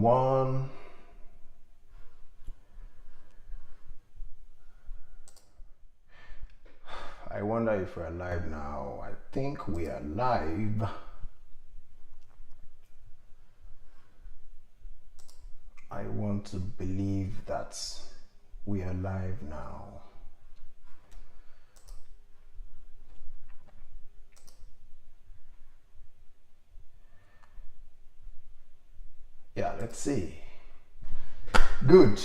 1. I wonder if we're live now. I think we are live. I want to believe that we are live now. Yeah, let's see. Good.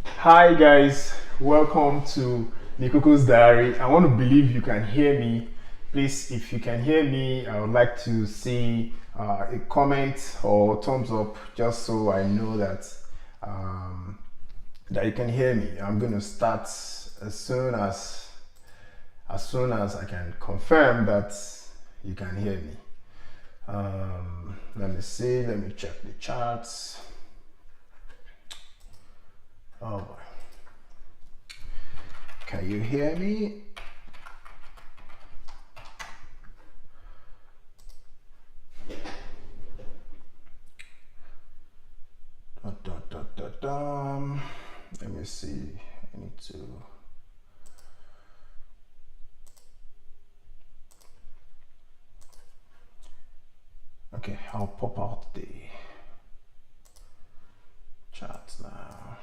Hi guys, welcome to Nikoko's Diary. I want to believe you can hear me. Please, if you can hear me, I would like to see a comment or thumbs up, just so I know that that you can hear me. I'm going to start as soon as I can confirm that you can hear me. Let me see. Let me check the charts. Oh boy. Can you hear me? Let me see. I need to. Okay, I'll pop out the charts now.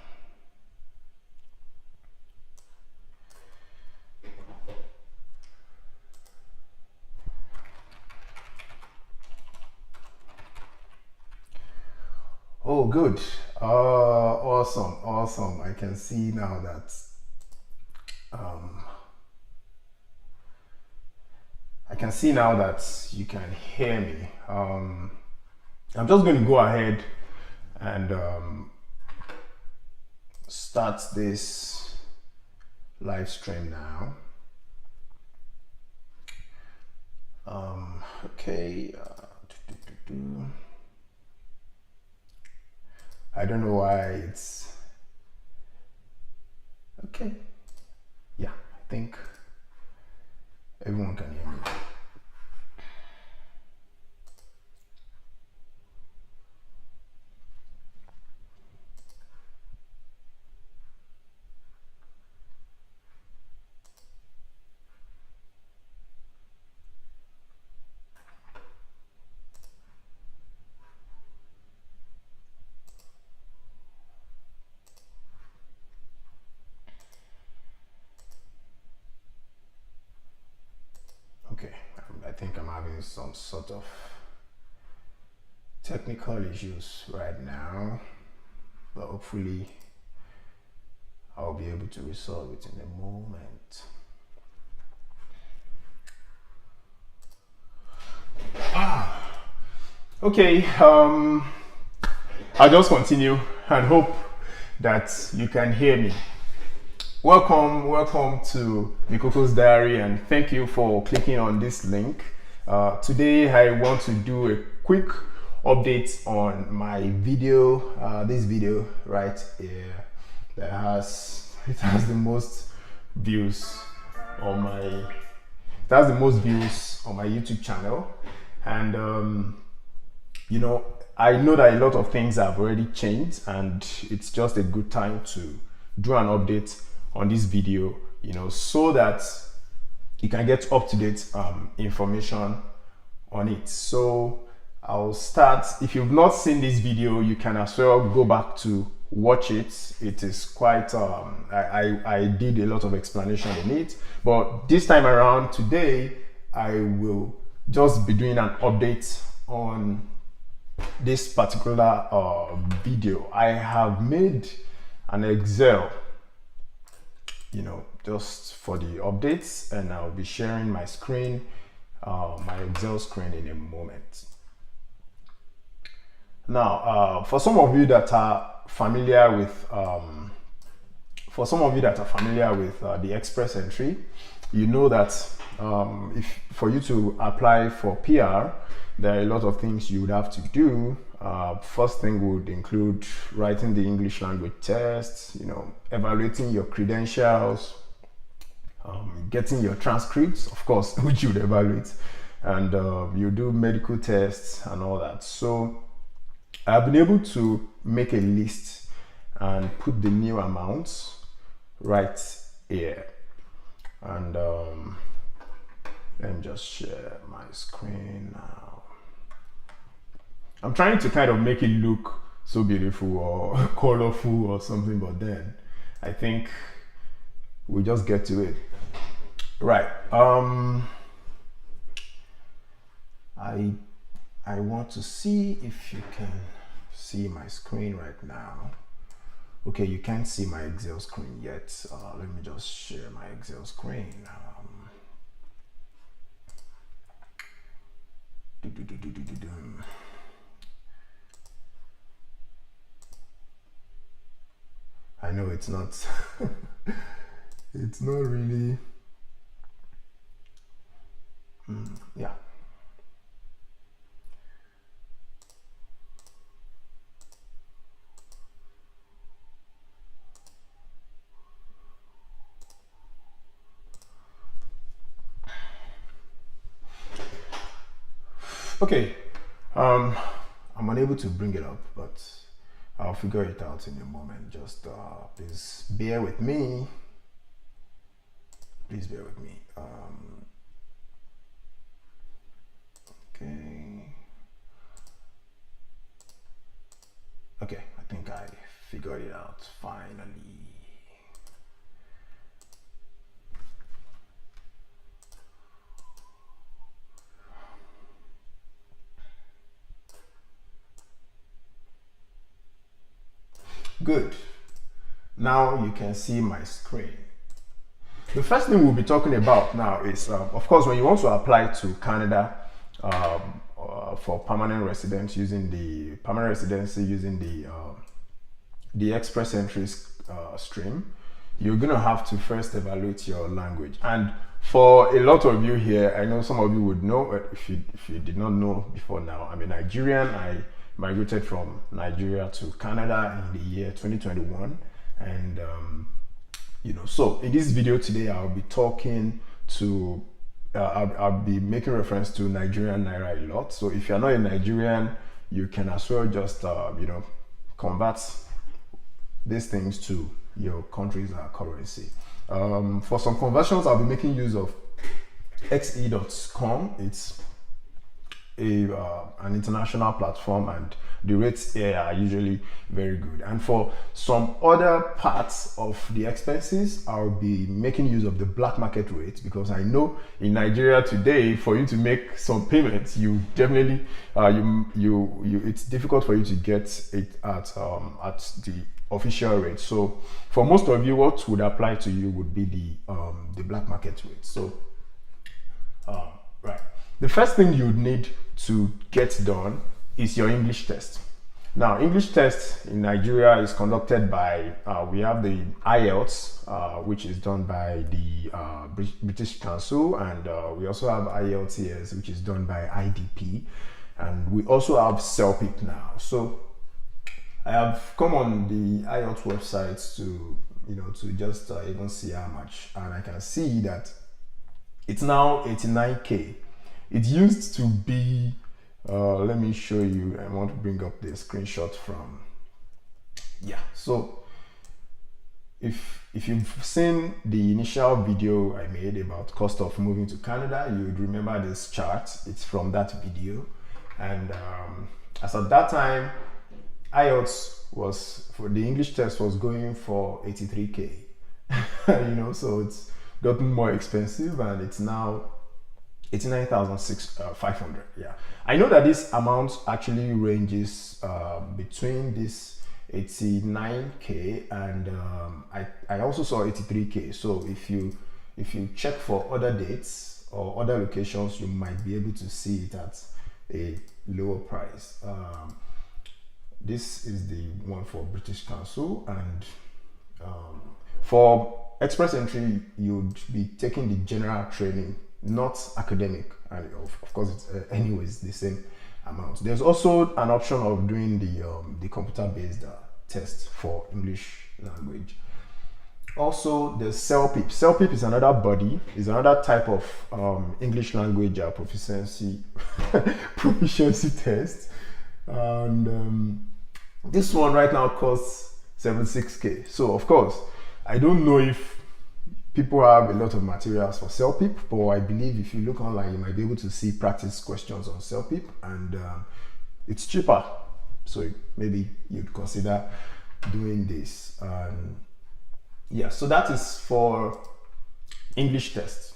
Oh, good. Awesome. I can see now that you can hear me. I'm just going to go ahead and start this live stream now. Okay. I don't know why it's okay. Yeah, I think everyone can hear me. Okay, I think I'm having some sort of technical issues right now, but hopefully I'll be able to resolve it in a moment. Okay, I'll just continue and hope that you can hear me. Welcome to Nikoko's Diary, and thank you for clicking on this link. Today I want to do a quick update on my video, this video right here that has the most views on my YouTube channel. And you know, I know that a lot of things have already changed, and it's just a good time to do an update on this video, you know, so that you can get up-to-date information on it. So I'll start. If you've not seen this video, you can as well go back to watch it. It is quite I did a lot of explanation in it, but this time around today I will just be doing an update on this particular video. I have made an Excel, you know, just for the updates, and I'll be sharing my screen, my Excel screen, in a moment. Now, for some of you that are familiar with the express entry, you know that if for you to apply for PR, there are a lot of things you would have to do. First thing would include writing the English language test, evaluating your credentials, getting your transcripts, of course, which you would evaluate, and you do medical tests and all that. So I've been able to make a list and put the new amounts right here. And let me just share my screen now. I'm trying to kind of make it look so beautiful or colorful or something, but then I think we just get to it. Right. I want to see if you can see my screen right now. Okay, you can't see my Excel screen yet. Let me just share my Excel screen. I know it's not it's not really yeah. Okay, I'm unable to bring it up, but I'll figure it out in a moment. Just please bear with me. Please bear with me. Okay. Okay, I think I figured it out finally. Good. Now you can see my screen. The first thing we'll be talking about now is, of course, when you want to apply to Canada for permanent residence using the permanent residency using the express entries stream, you're gonna have to first evaluate your language. And for a lot of you here, I know some of you would know, if you did not know before now, I'm a Nigerian. I migrated from Nigeria to Canada in the year 2021, and so in this video today I'll be talking to I'll be making reference to Nigerian Naira a lot. So if you're not a Nigerian, you can as well just convert these things to your country's currency. For some conversions, I'll be making use of xe.com. It's an international platform, and the rates here are usually very good. And for some other parts of the expenses, I'll be making use of the black market rate, because I know in Nigeria today, for you to make some payments, you definitely it's difficult for you to get it at the official rate. So for most of you, what would apply to you would be the black market rate. So right, the first thing you would need to get done is your English test. Now, English test in Nigeria is conducted by, we have the IELTS, which is done by the British Council, and we also have IELTS, which is done by IDP, and we also have CELPIP now. So I have come on the IELTS website to just even see how much, and I can see that it's now 89K. It used to be, let me show you. I want to bring up the screenshot from, so if you've seen the initial video I made about cost of moving to Canada, you would remember this chart. It's from that video, and as at that time, IELTS was, for the English test, was going for 83K. So it's gotten more expensive, and it's now 89,500. Yeah, I know that this amount actually ranges between this 89K and I also saw 83K. So if you check for other dates or other locations, you might be able to see it at a lower price. This is the one for British Council, and for express entry, you'd be taking the general training, not academic, and of course it's anyways the same amount. There's also an option of doing the computer-based test for English language. Also, there's CELPIP. CELPIP is another body, is another type of English language proficiency proficiency test, and this one right now costs 76k. So of course, I don't know if people have a lot of materials for CELPIP, but I believe if you look online, you might be able to see practice questions on CELPIP, and it's cheaper. So maybe you'd consider doing this. Yeah, so that is for English test.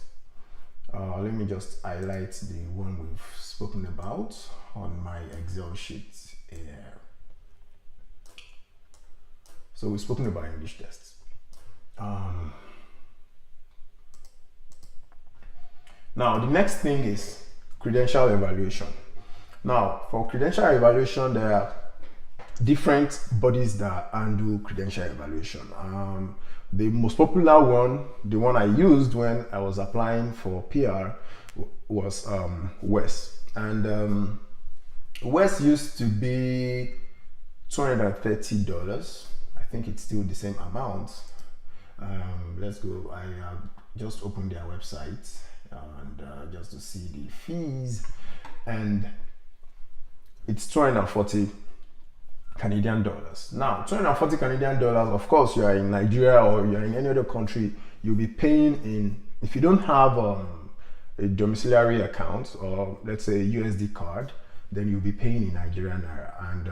Let me just highlight the one we've spoken about on my Excel sheet here. So we've spoken about English tests. Now, the next thing is credential evaluation. Now, for credential evaluation, there are different bodies that handle credential evaluation. The most popular one, the one I used when I was applying for PR, was WES. And WES used to be $230. I think it's still the same amount. Let's go. I just opened their website and just to see the fees, and it's 240 Canadian dollars. Now, 240 Canadian dollars, of course, you are in Nigeria or you are in any other country, you'll be paying in, if you don't have a domiciliary account or let's say a USD card, then you'll be paying in Nigerian naira. And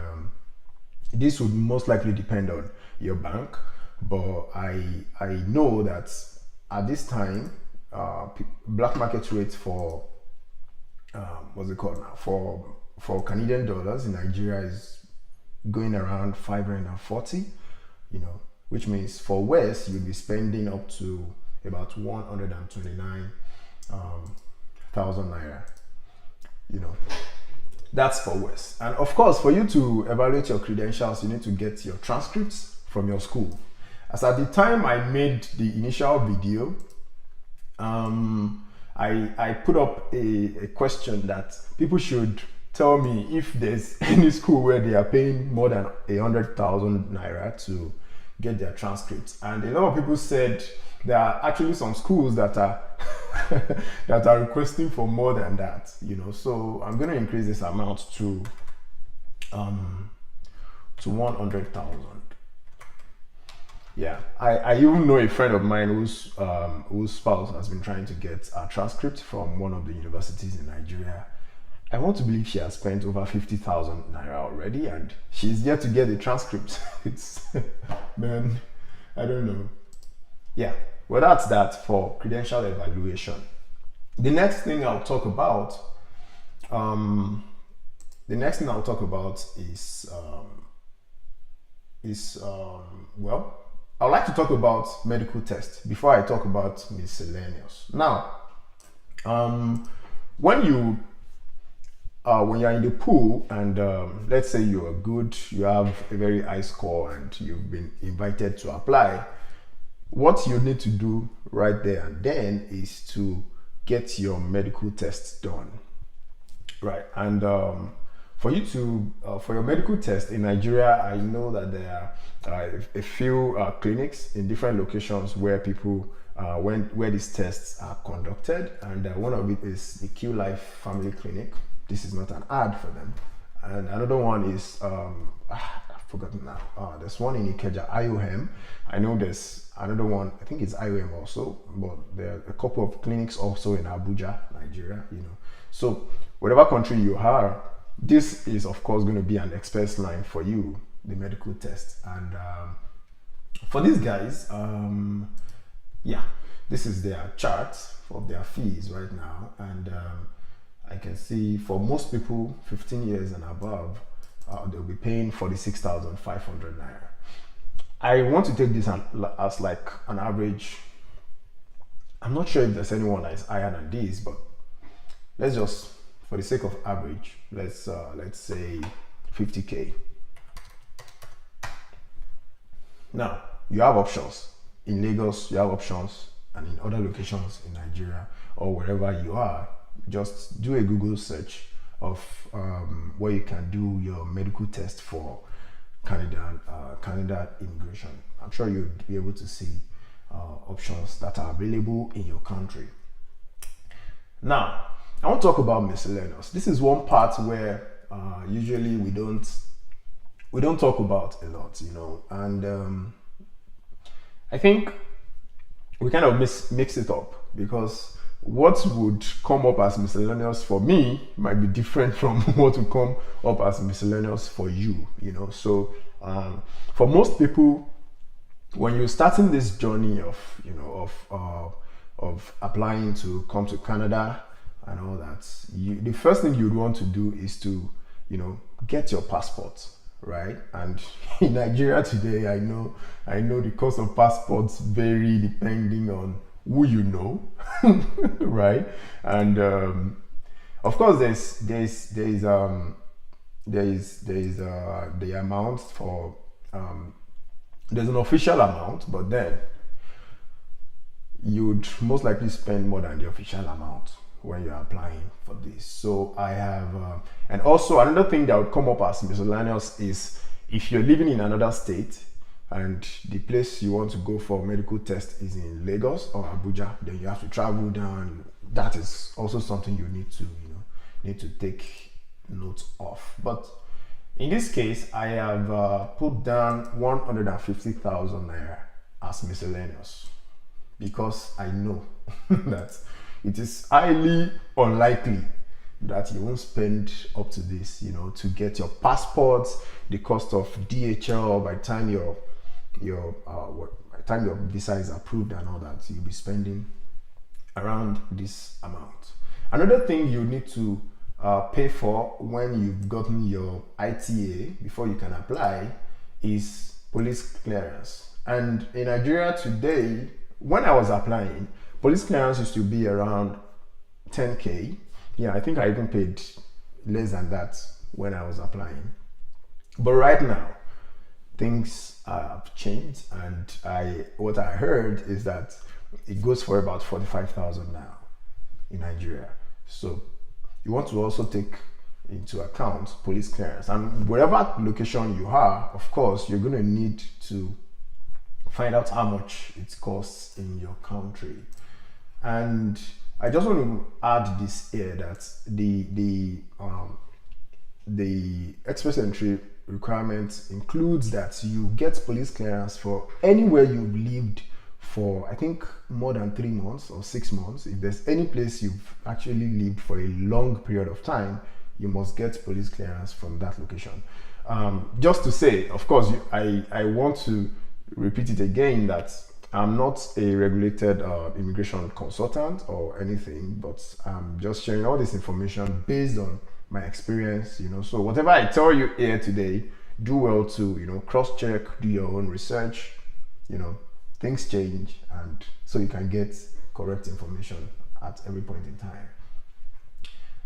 this would most likely depend on your bank. But I know that at this time, black market rates for, what's it called now? For Canadian dollars in Nigeria is going around 540, which means for West you'll be spending up to about 129,000 naira. That's for West. And of course, for you to evaluate your credentials, you need to get your transcripts from your school. As at the time I made the initial video, I put up a question that people should tell me if there's any school where they are paying more than 100,000 naira to get their transcripts. And a lot of people said there are actually some schools that are that are requesting for more than that, So I'm going to increase this amount to 100,000. Yeah, I even know a friend of mine whose spouse has been trying to get a transcript from one of the universities in Nigeria. I want to believe she has spent over 50,000 naira already, and she's yet to get the transcript. It's, man, I don't know. Yeah, well, that's that for credential evaluation. The next thing I'll talk about, well, I'd like to talk about medical tests before I talk about miscellaneous. Now, when you're in the pool and let's say you are good, you have a very high score and you've been invited to apply, what you need to do right there and then is to get your medical tests done, right? And for your medical test in Nigeria, I know that there are a few clinics in different locations where people where these tests are conducted, and one of it is the Q Life Family Clinic. This is not an ad for them. And another one is I've forgotten now. There's one in Ikeja, IOM. I know there's another one, I think it's IOM also, but there are a couple of clinics also in Abuja, Nigeria, So whatever country you are, this is of course going to be an expense line for you, the medical test. And for these guys, yeah, this is their chart of their fees right now. And I can see for most people 15 years and above, they'll be paying 46,500 naira. I want to take this as like an average. I'm not sure if there's anyone that is higher than this, but let's just, for the sake of average, let's say 50k. Now you have options. in Lagos you have options, and in other locations in Nigeria or wherever you are, just do a Google search of where you can do your medical test for Canada immigration. I'm sure you'll be able to see options that are available in your country. Now, I want to talk about miscellaneous. This is one part where usually we don't talk about a lot, you know, and I think we kind of mix it up, because what would come up as miscellaneous for me might be different from what would come up as miscellaneous for you, you know. So for most people, when you're starting this journey of, you know, of applying to come to Canada and all that, the first thing you'd want to do is to, you know, get your passport, right? And in Nigeria today, I know the cost of passports vary depending on who you know, right? And of course, there's the amount for there's an official amount, but then you'd most likely spend more than the official amount when you're applying for this. So I have, and also another thing that would come up as miscellaneous is if you're living in another state and the place you want to go for medical test is in Lagos or Abuja, then you have to travel down. That is also something you need to take note of. But in this case, I have put down 150,000 naira as miscellaneous, because I know that it is highly unlikely that you won't spend up to this, you know, to get your passport, the cost of DHL. By the time your visa is approved and all that, you'll be spending around this amount. Another thing you need to pay for when you've gotten your ITA before you can apply is police clearance. And in Nigeria today, when I was applying, police clearance used to be around 10K. Yeah, I think I even paid less than that when I was applying. But right now, things have changed, and what I heard is that it goes for about 45,000 now in Nigeria. So you want to also take into account police clearance, and wherever location you are, of course, you're going to need to find out how much it costs in your country. And I just want to add this here, that the express entry requirement includes that you get police clearance for anywhere you've lived for, I think, more than 3 months or 6 months. If there's any place you've actually lived for a long period of time, you must get police clearance from that location. Just to say, of course, I want to repeat it again, that I'm not a regulated immigration consultant or anything, but I'm just sharing all this information based on my experience, you know. So whatever I tell you here today, do well to, you know, cross-check, do your own research, you know. Things change, and so you can get correct information at every point in time.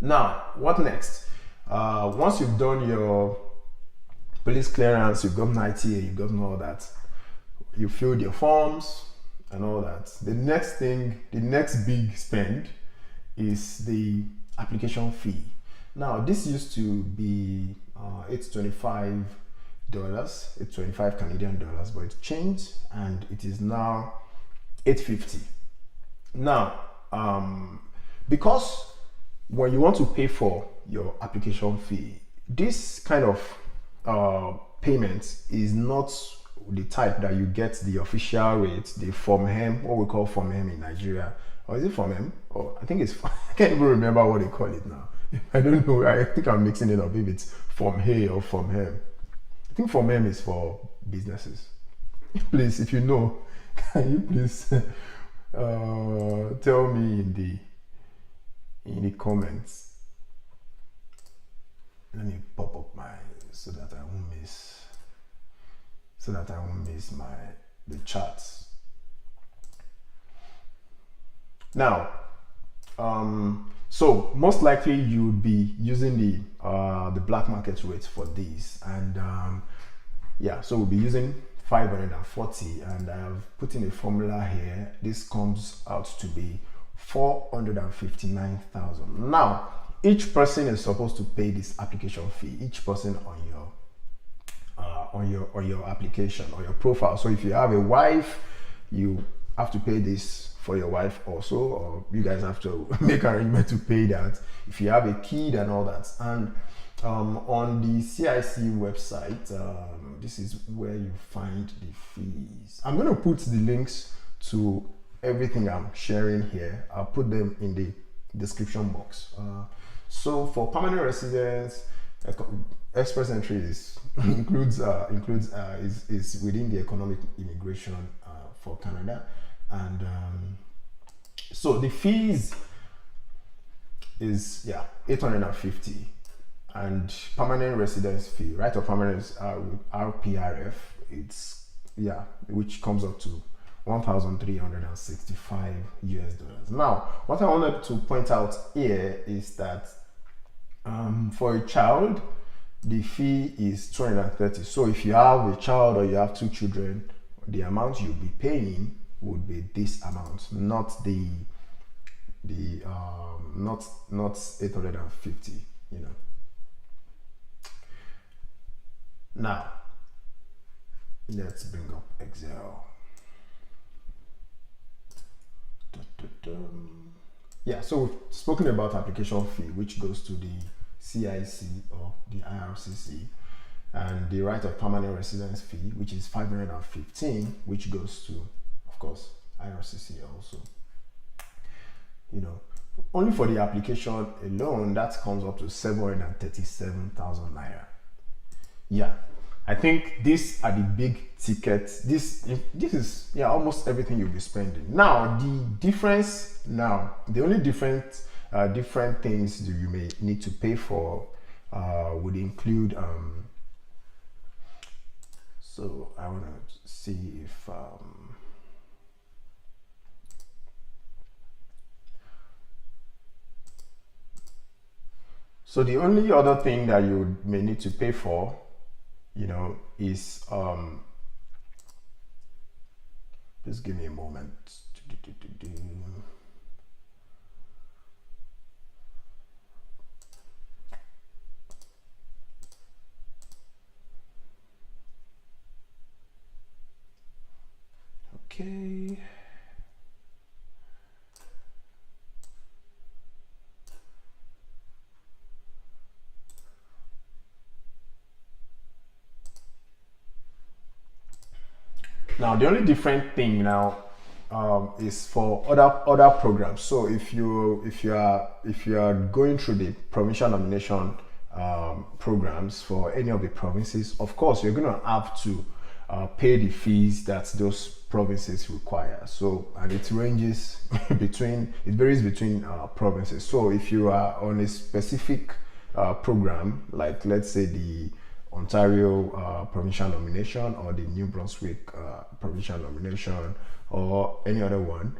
Now, what next? Once you've done your police clearance, you've gotten ITA, you've gotten all that, you filled your forms and all that. The next thing, the next big spend is the application fee. Now, this used to be $825, it's 25 Canadian dollars, but it changed and it is now $850. Now, because when you want to pay for your application fee, this kind of payment is not the type that you get the official rate, the Form M, what we call Form M in Nigeria. Or is it Form M? Or I think it's, I can't even remember what they call it now. I don't know, I think I'm mixing it up if it's Form A or Form M. I think Form M is for businesses. Please, if you know, can you please tell me in the comments. Let me pop up my, so that I won't miss the charts. Now, so most likely you would be using the black market rate for these, and yeah, so we'll be using 540, and I have put in a formula here. This comes out to be 459,000. Now, each person is supposed to pay this application fee. Each person on your application or your profile. So if you have a wife, you have to pay this for your wife also, or you guys have to make arrangement to pay that. If you have a kid and all that, and on the CIC website, this is where you find the fees. I'm going to put the links to everything I'm sharing here. I'll put them in the description box. So for permanent residents, express entry is includes is within the economic immigration for Canada, and so the fees is 850, and permanent residence fee, right of permanence with RPRF, it's which comes up to $1,365 US. Now, what I wanted to point out here is that for a child, the fee is 230. So if you have a child or you have 2 children, the amount you'll be paying would be this amount, not not 850. Now, let's bring up Excel. Yeah, so we've spoken about application fee, which goes to the CIC or the IRCC, and the right of permanent residence fee, which is 515, which goes to, of course, IRCC also. Only for the application alone, that comes up to 737,000 naira. Yeah, I think these are the big tickets. This is almost everything you'll be spending. Now the only different things that you may need to pay for would include so I want to see if so the only other thing that you may need to pay for is just give me a moment. Okay. Now the only different thing now is for other programs. So if you are going through the provincial nomination programs for any of the provinces, of course you're going to have to pay the fees that those provinces require. So, and it varies between provinces. So if you are on a specific program, like let's say the Ontario provincial nomination or the New Brunswick provincial nomination or any other one,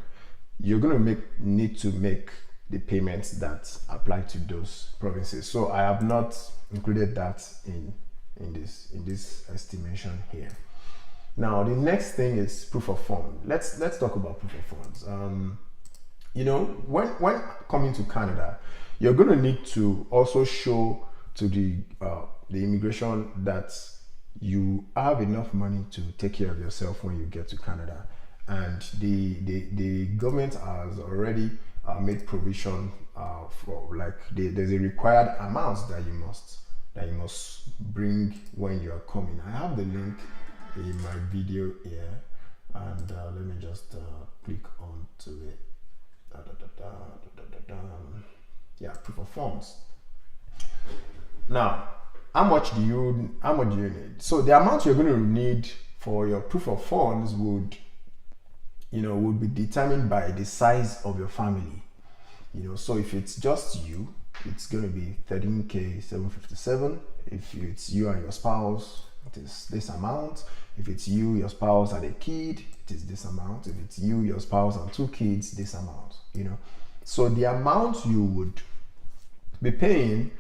you're going to need to make the payments that apply to those provinces. So I have not included that in this estimation here. Now the next thing is proof of fund. Let's talk about proof of funds. When coming to Canada, you're going to need to also show to the immigration that you have enough money to take care of yourself when you get to Canada, and the government has already made provision for there's a required amount that you must bring when you are coming. I have the link in my video here, and let me just click onto it. Yeah, proof of funds. Now, how much do you need? So the amount you're going to need for your proof of funds would be determined by the size of your family. So if it's just you, it's going to be 13,757. If it's you and your spouse, it is this amount. If it's you, your spouse, and a kid, it is this amount. If it's you, your spouse, and 2 kids, this amount. So the amount you would be paying,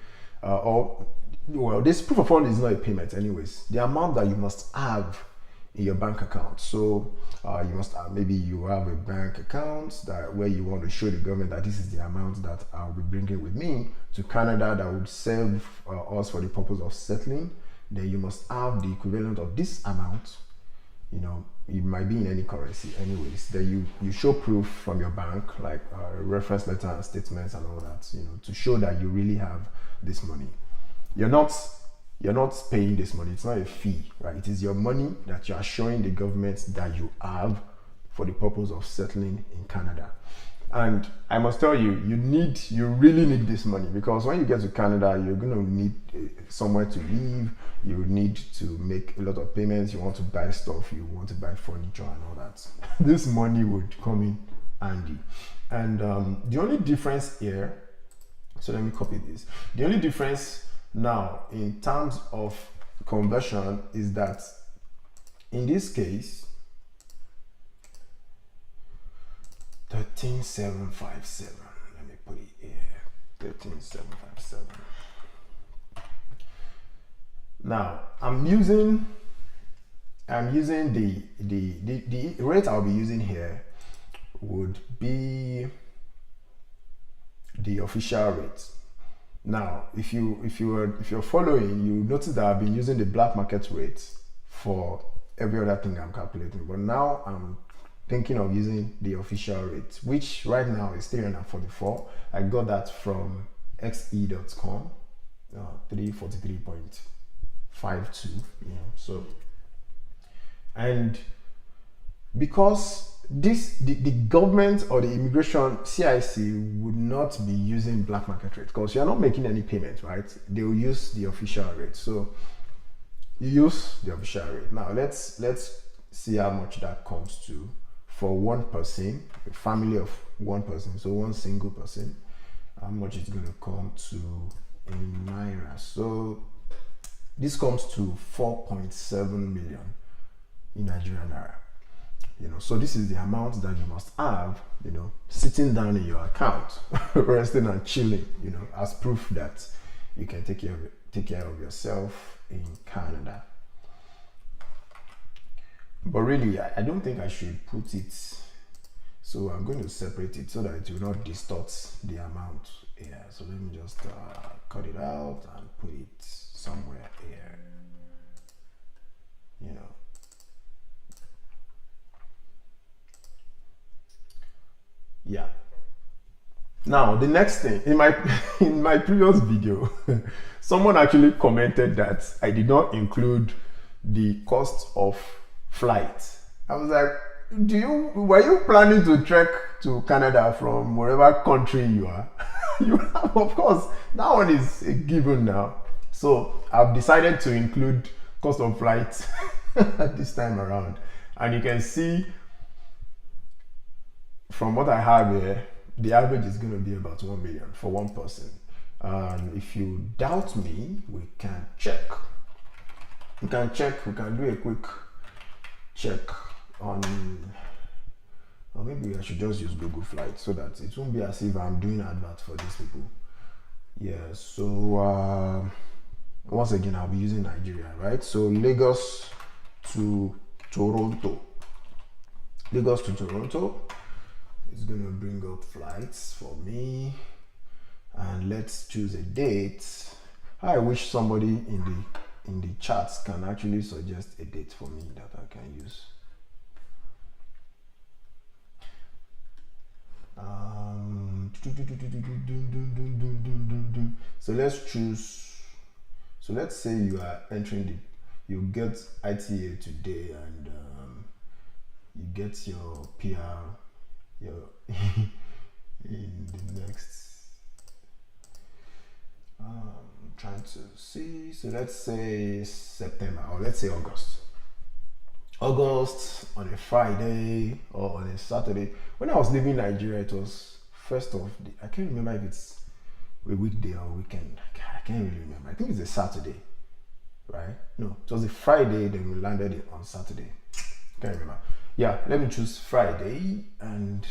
this proof of fund is not a payment anyways. The amount that you must have in your bank account. So you must maybe you have a bank account that where you want to show the government that this is the amount that I'll be bringing with me to Canada that would serve us for the purpose of settling. Then you must have the equivalent of this amount. You know, it might be in any currency anyways. Then you show proof from your bank, like reference letter and statements and all that, you know, to show that you really have this money. You're not paying this money. It's not a fee, right? It is your money that you are showing the government that you have for the purpose of settling in Canada. And I must tell you, you really need this money, because when you get to Canada, you're going to need somewhere to live. You need to make a lot of payments. You want to buy stuff. You want to buy furniture and all that. This money would come in handy. And the only difference here, so let me copy this. The only difference now in terms of conversion is that in this case, 13,757. Let me put it here. 13,757. Now I'm using the rate I'll be using here would be the official rate. Now, if you're following, you notice that I've been using the black market rate for every other thing I'm calculating, but now I'm thinking of using the official rate, which right now is 344. I got that from xe.com, 343.52. You know, so, and because the government or the immigration CIC would not be using black market rate, because you're not making any payments, right? They will use the official rate. So you use the official rate. Now let's see how much that comes to for one person, a family of one person, so one single person, how much it's going to come to in Naira. So this comes to 4.7 million in Nigerian Naira. You know, so this is the amount that you must have, you know, sitting down in your account, resting and chilling, you know, as proof that you can take care of yourself in Canada. But really, I don't think I should put it, so I'm going to separate it so that it will not distort the amount here. So let me just cut it out and put it somewhere here, you know. Yeah. Now the next thing, in my previous video, someone actually commented that I did not include the cost of flight. I was like, were you planning to trek to Canada from wherever country you are? You have, of course, that one is a given now. So I've decided to include cost of flight this time around, and you can see from what I have here, the average is going to be about 1 million for one person. And if you doubt me, we can check. We can do a quick check on, or maybe I should just use Google Flights so that it won't be as if I'm doing advert for these people. Yeah, so once again, I'll be using Nigeria, right? So Lagos to Toronto. Lagos to Toronto is going to bring up flights for me, and let's choose a date. I wish somebody in the chats can actually suggest a date for me that I can use. So let's choose. So let's say you are entering you get ITA today, and you get your PR in the next. Trying to see. So let's say September, or let's say August. August on a Friday or on a Saturday. When I was leaving Nigeria, it was first of the. I can't remember if it's a weekday or weekend. I can't really remember. I think it's a Saturday, right? No, it was a Friday. Then we landed on Saturday. Can't remember. Yeah, let me choose Friday, and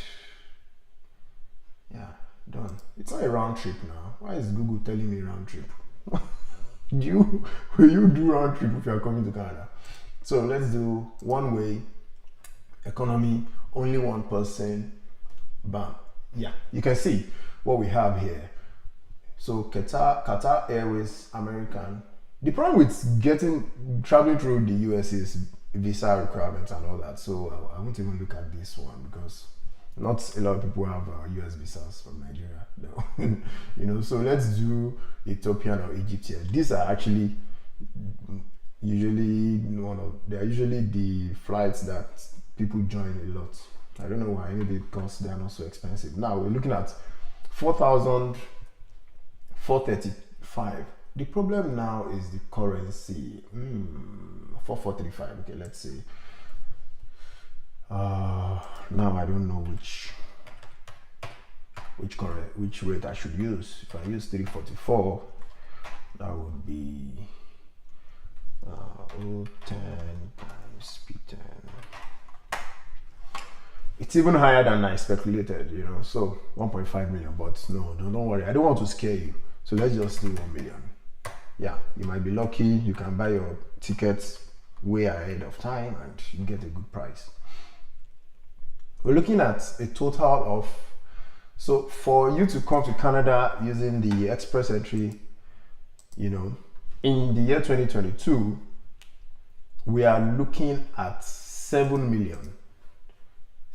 yeah, done. It's not a round trip now. Why is Google telling me round trip? Will you do round trip if you are coming to Canada? So let's do one way, economy, only one person, bam. Yeah, you can see what we have here. So Qatar Airways, American. The problem with traveling through the US is visa requirements and all that. So I won't even look at this one because not a lot of people have US visas from Nigeria. No. So let's do Ethiopian or Egypt here. These are actually they're usually the flights that people join a lot. I don't know why, maybe because they are not so expensive. Now we're looking at 4,435. The problem now is the currency. 4,435. Okay, let's see. Now I don't know which rate I should use. If I use 344, that would be 10 times P10. It's even higher than I speculated, so 1.5 million, but no, don't worry, I don't want to scare you, so let's just do 1 million. Yeah, you might be lucky, you can buy your tickets way ahead of time and you get a good price. We're looking at a total of, so for you to come to Canada using the express entry, in the year 2022, we are looking at 7 million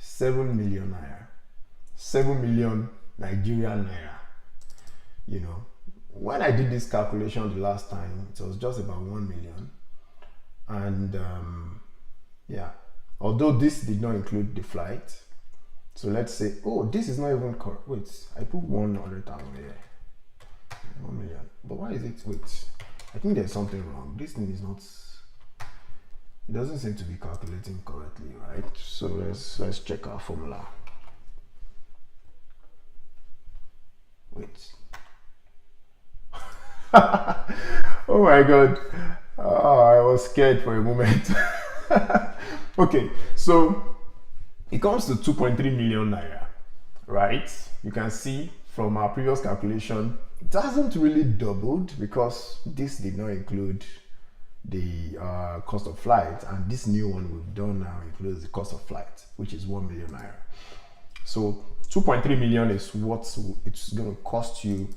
naira, 7 million Nigerian naira. When I did this calculation the last time, it was just about 1 million. And yeah, although this did not include the flight. So let's say, this is not even correct. Wait, I put 100,000 here. 1 million. But why is it? Wait, I think there's something wrong. This thing is not. It doesn't seem to be calculating correctly, right? So let's check our formula. Wait. Oh my god. I was scared for a moment. Okay, so it comes to 2.3 million naira, right? You can see from our previous calculation, it hasn't really doubled because this did not include the cost of flight, and this new one we've done now includes the cost of flight, which is 1 million naira. So 2.3 million is what it's going to cost you,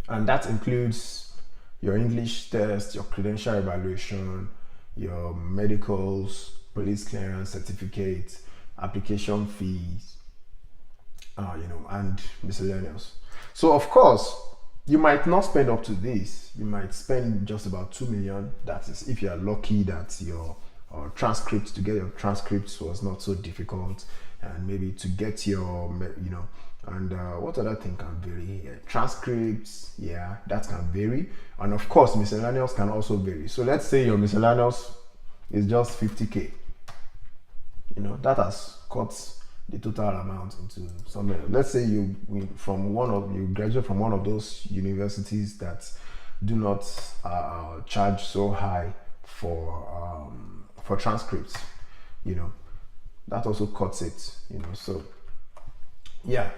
and that includes your English test, your credential evaluation, your medicals, police clearance certificate, application fees, and miscellaneous. So of course, you might not spend up to this. You might spend just about 2 million. That is if you are lucky that your transcripts, to get your transcripts was not so difficult, and maybe to get your, and what other thing can vary here? Transcripts, yeah, that can vary. And of course, miscellaneous can also vary. So let's say your miscellaneous is just 50K. That has cut the total amount into something. Let's say you graduate from one of those universities that do not charge so high for transcripts. That also cuts it. So yeah.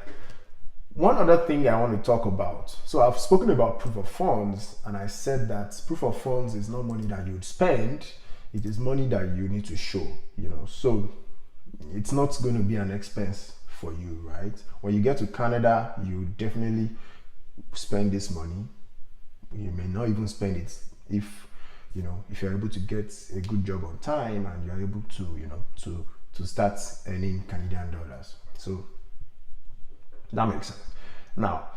One other thing I want to talk about. So I've spoken about proof of funds, and I said that proof of funds is not money that you would spend. It is money that you need to show. So it's not going to be an expense for you, right? When you get to Canada, you definitely spend this money. You may not even spend it if you're able to get a good job on time and you're able to to start earning Canadian dollars. So that makes sense. Now,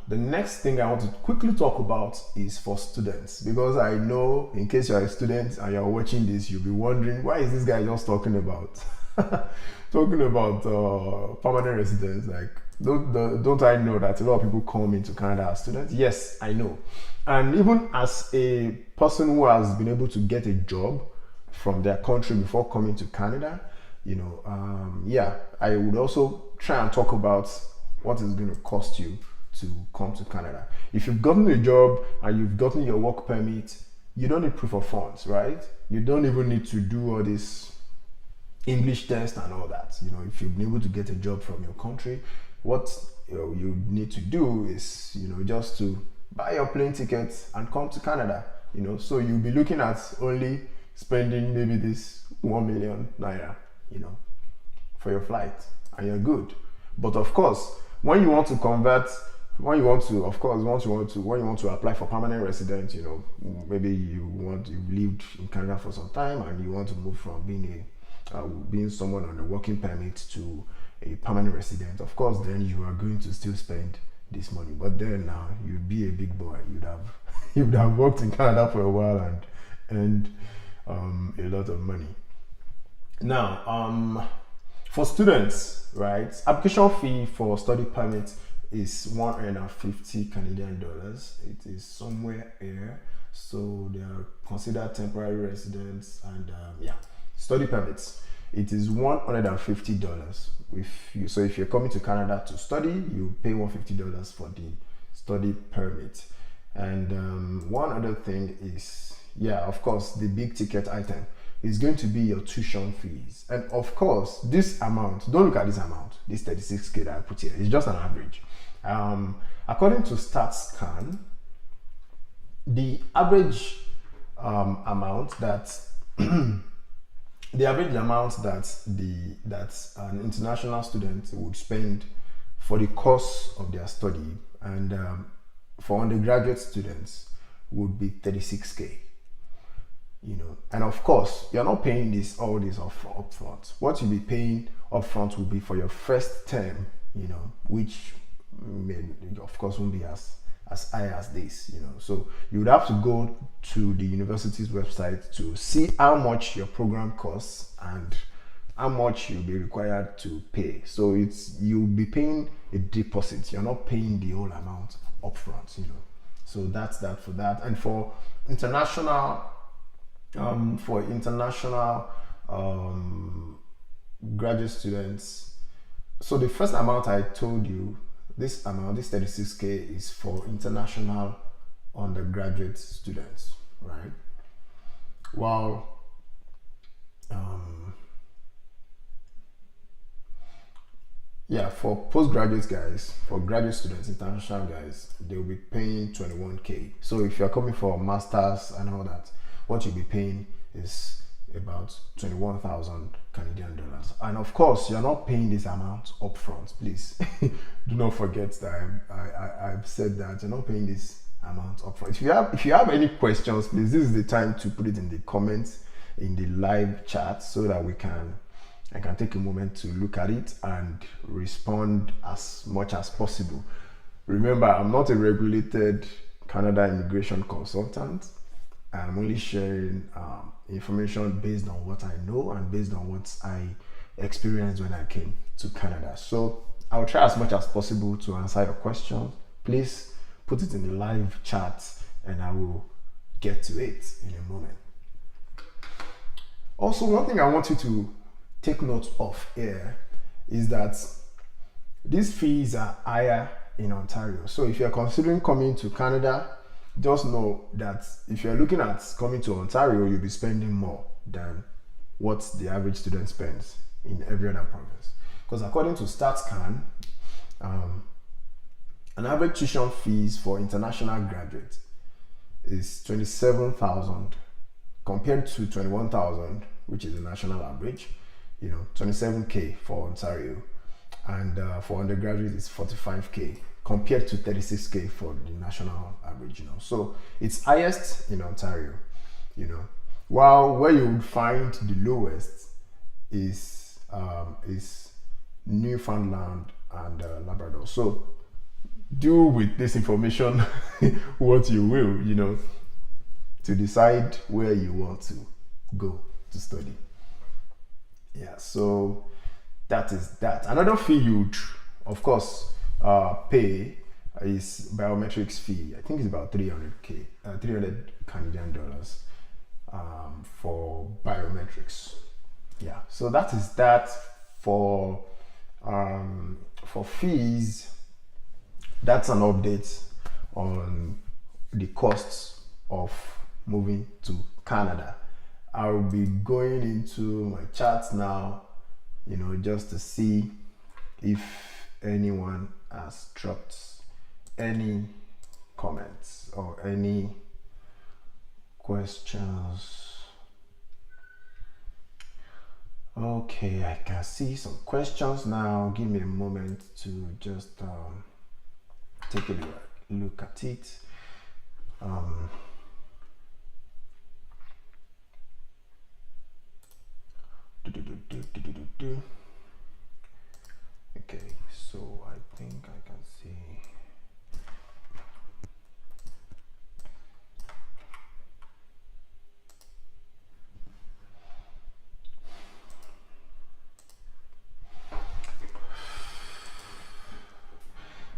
the next thing I want to quickly talk about is for students, because I know in case you're a student and you're watching this, you'll be wondering, why is this guy just talking about permanent residence? Like, don't I know that a lot of people come into Canada as students? Yes, I know. And even as a person who has been able to get a job from their country before coming to Canada, I would also try and talk about what is going to cost you to come to Canada. If you've gotten a job and you've gotten your work permit, you don't need proof of funds, right? You don't even need to do all this English test and all that. If you've been able to get a job from your country, what you need to do is, just to buy your plane tickets and come to Canada. So you'll be looking at only spending maybe this 1 million naira, you know, for your flight, and you're good. But of course, when you want to convert, when you want to apply for permanent residence, you know, maybe you've lived in Canada for some time and you want to move from being someone on a working permit to a permanent resident. Of course, then you are going to still spend this money. But then now you'd be a big boy. You'd have worked in Canada for a while and earned a lot of money. Now, for students, right, application fee for study permit is 150 Canadian dollars. It is somewhere here, so they are considered temporary residents, and study permits. It is $150. If you're coming to Canada to study, you pay $150 for the study permit. And one other thing is, of course, the big ticket item is going to be your tuition fees. And of course, this amount, don't look at this amount, this 36K that I put here, it's just an average. According to StatsCan, the average amount that that an international student would spend for the course of their study, and for undergraduate students would be 36K. You know, and of course, you're not paying all this upfront. What you'll be paying upfront will be for your first term, you know, which of course won't be as high as this, you know. So you would have to go to the university's website to see how much your program costs and how much you'll be required to pay. So you'll be paying a deposit. You're not paying the whole amount upfront, you know. So that's that for that. And for international graduate students, so the first amount I told you, this 36K is for international undergraduate students, right? While for postgraduate guys, for graduate students, international guys, they'll be paying 21K. So if you're coming for masters and all that, what you'll be paying is about 21,000 Canadian dollars. And of course, you're not paying this amount upfront. Please do not forget that I've said that you're not paying this amount upfront. If you have any questions, please, this is the time to put it in the comments in the live chat, so that I can take a moment to look at it and respond as much as possible. Remember, I'm not a regulated Canada immigration consultant. I'm only sharing information based on what I know and based on what I experienced when I came to Canada. So I'll try as much as possible to answer your questions. Please put it in the live chat and I will get to it in a moment. Also, one thing I want you to take note of here is that these fees are higher in Ontario. So if you're considering coming to Canada, just know that if you're looking at coming to Ontario, you'll be spending more than what the average student spends in every other province. Because according to StatsCan, an average tuition fees for international graduates is 27,000 compared to 21,000, which is the national average. You know, 27K for Ontario, and for undergraduates it's 45K compared to 36K for the national average. You know, so it's highest in Ontario. You know, while where you would find the lowest is Newfoundland and Labrador. So do with this information what you will, you know, to decide where you want to go to study. Yeah, so that is that. Another fee you'd, of course, pay is biometrics fee. I think it's about 300 Canadian dollars for biometrics. Yeah, so that is that for fees. That's an update on the costs of moving to Canada. I'll be going into my chats now, you know, just to see if anyone has dropped any comments or any questions. Okay, I can see some questions now. Give me a moment to just take a look at it. Um, okay, so I think I can see.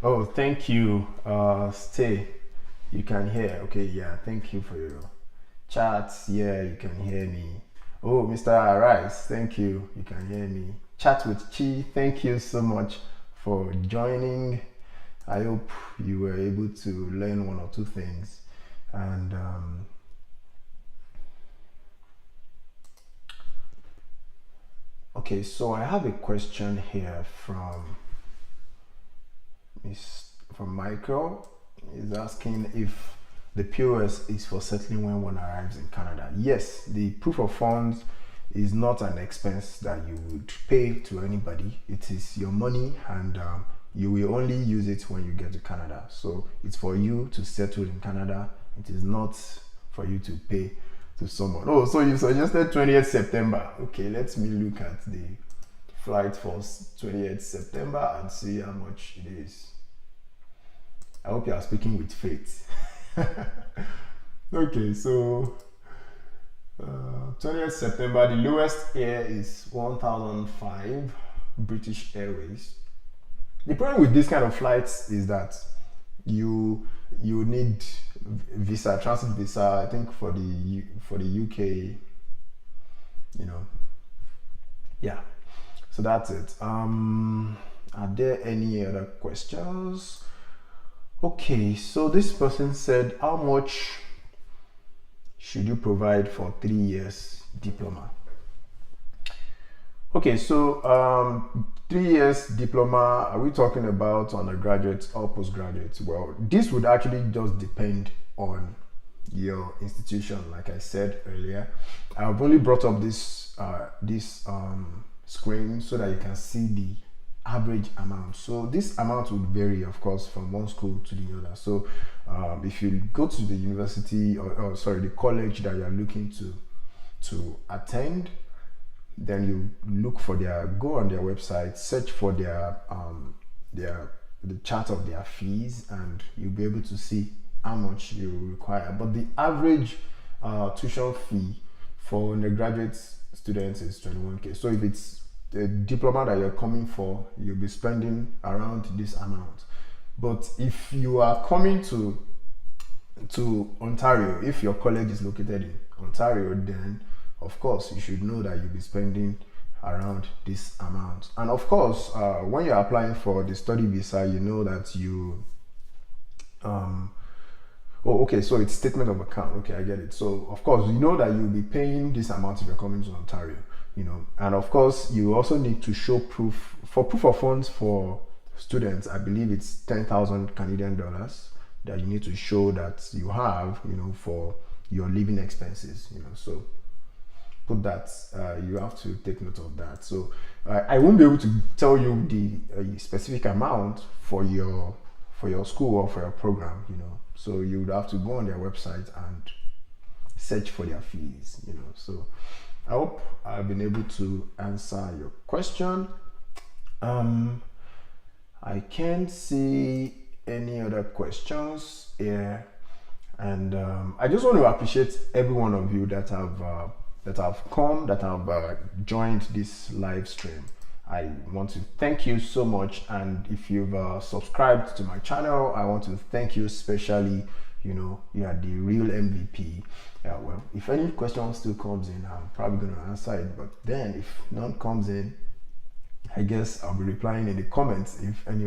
Oh, thank you. Stay. You can hear. Okay, yeah. Thank you for your chats. Yeah, you can hear me. Oh, Mr. Rice, thank you. You can hear me. Chat with Chi. Thank you so much for joining. I hope you were able to learn one or two things. And okay, so I have a question here from Michael. He's asking if the POS is for settling when one arrives in Canada. Yes, the proof of funds is not an expense that you would pay to anybody. It is your money, and you will only use it when you get to Canada. So it's for you to settle in Canada. It is not for you to pay to someone. Oh, so you suggested 20th September. Okay, let me look at the flight for 20th September and see how much it is. I hope you are speaking with faith. Okay, so 20th September, the lowest air is 1005 British Airways. The problem with this kind of flights is that you need visa, transit visa. I think for the UK, yeah. So that's it. Are there any other questions? Okay, so this person said, how much should you provide for 3 years diploma? Okay, so 3 years diploma, are we talking about undergraduate or postgraduate? Well, this would actually just depend on your institution. Like I said earlier, I've only brought up this screen so that you can see the average amount. So this amount would vary, of course, from one school to the other. So if you go to the university or sorry, the college that you are looking to attend, then you look for go on their website, search for the chart of their fees, and you'll be able to see how much you require. But the average tuition fee for undergraduate students is 21K. So if it's the diploma that you're coming for, you'll be spending around this amount. But if you are coming to Ontario, if your college is located in Ontario, then of course you should know that you'll be spending around this amount. And of course, when you're applying for the study visa, you know that you oh, okay, so it's statement of account. Okay, I get it. So of course, you know that you'll be paying this amount if you're coming to Ontario, and of course, you also need to show proof of funds for students. I believe it's 10,000 Canadian dollars that you need to show that you have, for your living expenses, So put that, you have to take note of that. So I won't be able to tell you the specific amount for your school or for your program, So you would have to go on their website and search for their fees, So I hope I've been able to answer your question. I can't see any other questions here, and I just want to appreciate every one of you that have joined this live stream. I want to thank you so much, and if you've subscribed to my channel, I want to thank you especially. You are the real MVP. Yeah, well, if any question still comes in, I'm probably going to answer it, but then if none comes in, I guess I'll be replying in the comments if any